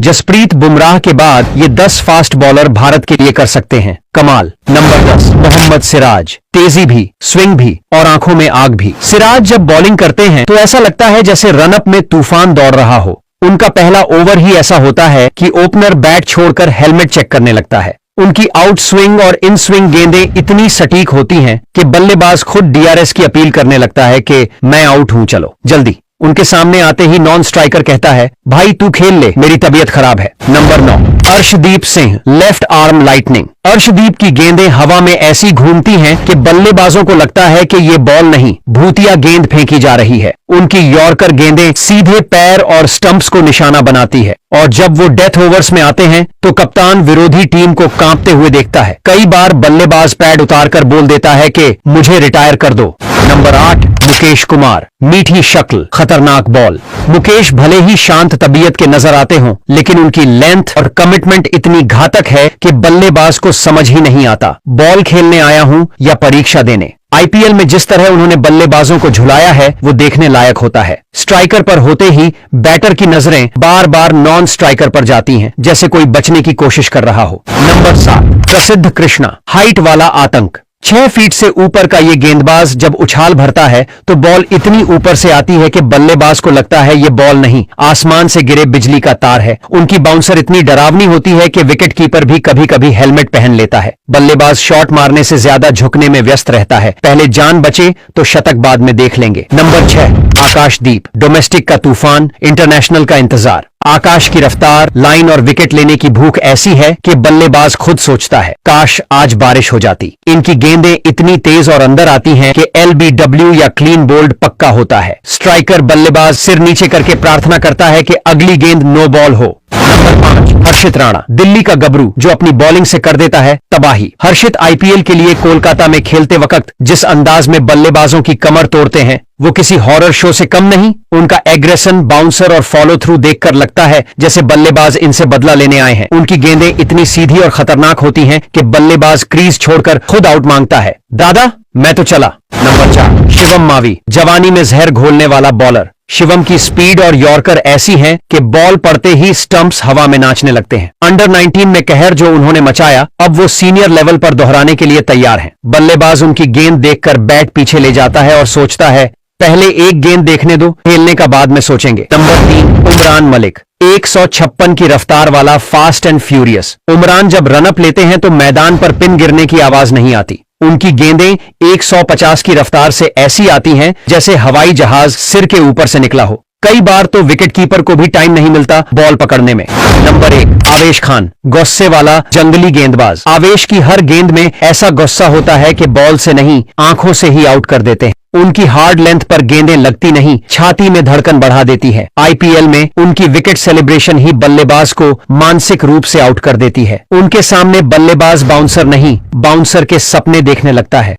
जसप्रीत बुमराह के बाद ये 10 फास्ट बॉलर भारत के लिए कर सकते हैं कमाल। नंबर 10 मोहम्मद सिराज। तेजी भी, स्विंग भी और आंखों में आग भी। सिराज जब बॉलिंग करते हैं तो ऐसा लगता है जैसे रनअप में तूफान दौड़ रहा हो। उनका पहला ओवर ही ऐसा होता है कि ओपनर बैट छोड़कर हेलमेट चेक करने लगता है। उनकी आउट स्विंग और इन स्विंग गेंदें इतनी सटीक होती हैं कि बल्लेबाज खुद डीआरएस की अपील करने लगता है कि मैं आउट हूं, चलो जल्दी। उनके सामने आते ही नॉन स्ट्राइकर कहता है भाई तू खेल ले, मेरी तबीयत खराब है। Number 9 Arshdeep Singh. Left arm lightning. Arshdeep की गेंदें हवा में ऐसी घूमती हैं कि बल्लेबाजों को लगता है कि ये बॉल नहीं, भूतिया गेंद फेंकी जा रही है। उनकी यॉर्कर गेंदें सीधे पैर और स्टंप्स को निशाना बनाती है और जब वो डेथ ओवर्स में आते हैं तो कप्तान विरोधी टीम को कांपते हुए देखता है। कई बार बल्लेबाज पैड उतारकर बोल देता है कि मुझे रिटायर कर दो। नंबर 8 मुकेश कुमार। मीठी शक्ल, खतरनाक बॉल। मुकेश भले ही शांत तबीयत के नजर आते हों, लेकिन उनकी लेंथ और कमिटमेंट इतनी घातक है कि बल्लेबाज को समझ ही नहीं आता बॉल खेलने आया हूं या परीक्षा देने। आईपीएल में जिस तरह उन्होंने बल्लेबाजों को झुलाया है वो देखने लायक होता है। स्ट्राइकर पर होते ही बैटर की नजरें बार बार नॉन स्ट्राइकर पर जाती हैं, जैसे कोई बचने की कोशिश कर रहा हो। नंबर 7 प्रसिद्ध कृष्णा। हाइट वाला आतंक। 6 फीट से ऊपर का ये गेंदबाज जब उछाल भरता है तो बॉल इतनी ऊपर से आती है कि बल्लेबाज को लगता है ये बॉल नहीं, आसमान से गिरे बिजली का तार है। उनकी बाउंसर इतनी डरावनी होती है कि विकेट कीपर भी कभी कभी हेलमेट पहन लेता है। बल्लेबाज शॉट मारने से ज्यादा झुकने में व्यस्त रहता है, पहले जान बचे तो शतक बाद में देख लेंगे। नंबर 6 आकाशदीप। डोमेस्टिक का तूफान, इंटरनेशनल का इंतजार। आकाश की रफ्तार, लाइन और विकेट लेने की भूख ऐसी है कि बल्लेबाज खुद सोचता है काश आज बारिश हो जाती। इनकी गेंदें इतनी तेज और अंदर आती हैं कि एलबीडब्ल्यू या क्लीन बोल्ड पक्का होता है। स्ट्राइकर बल्लेबाज सिर नीचे करके प्रार्थना करता है कि अगली गेंद नो बॉल हो। नंबर 5 हर्षित राणा। दिल्ली का गबरू जो अपनी बॉलिंग से कर देता है तबाही। हर्षित आईपीएल के लिए कोलकाता में खेलते वक्त जिस अंदाज में बल्लेबाजों की कमर तोड़ते हैं वो किसी हॉरर शो से कम नहीं। उनका एग्रेशन, बाउंसर और फॉलो थ्रू देखकर लगता है जैसे बल्लेबाज इनसे बदला लेने आए हैं। उनकी गेंदें इतनी सीधी और खतरनाक होती हैं कि बल्लेबाज क्रीज छोड़कर खुद आउट मांगता है, दादा मैं तो चला। नंबर 4 शिवम मावी। जवानी में जहर घोलने वाला बॉलर। शिवम की स्पीड और यॉर्कर ऐसी हैं कि बॉल पड़ते ही स्टंप्स हवा में नाचने लगते हैं। अंडर 19 में कहर जो उन्होंने मचाया अब वो सीनियर लेवल पर दोहराने के लिए तैयार हैं। बल्लेबाज उनकी गेंद देखकर बैट पीछे ले जाता है और सोचता है पहले एक गेंद देखने दो, खेलने का बाद में सोचेंगे। नंबर 3 उमरान मलिक। 156 की रफ्तार वाला फास्ट एंड फ्यूरियस। उमरान जब रनअप लेते हैं तो मैदान पर पिन गिरने की आवाज नहीं आती। उनकी गेंदें 150 की रफ्तार से ऐसी आती हैं जैसे हवाई जहाज सिर के ऊपर से निकला हो। कई बार तो विकेट कीपर को भी टाइम नहीं मिलता बॉल पकड़ने में। नंबर 1 आवेश खान। गुस्से वाला जंगली गेंदबाज। आवेश की हर गेंद में ऐसा गुस्सा होता है कि बॉल से नहीं आंखों से ही आउट कर देते हैं। उनकी हार्ड लेंथ पर गेंदें लगती नहीं, छाती में धड़कन बढ़ा देती है। आईपीएल में उनकी विकेट सेलिब्रेशन ही बल्लेबाज को मानसिक रूप से आउट कर देती है। उनके सामने बल्लेबाज बाउंसर नहीं, बाउंसर के सपने देखने लगता है।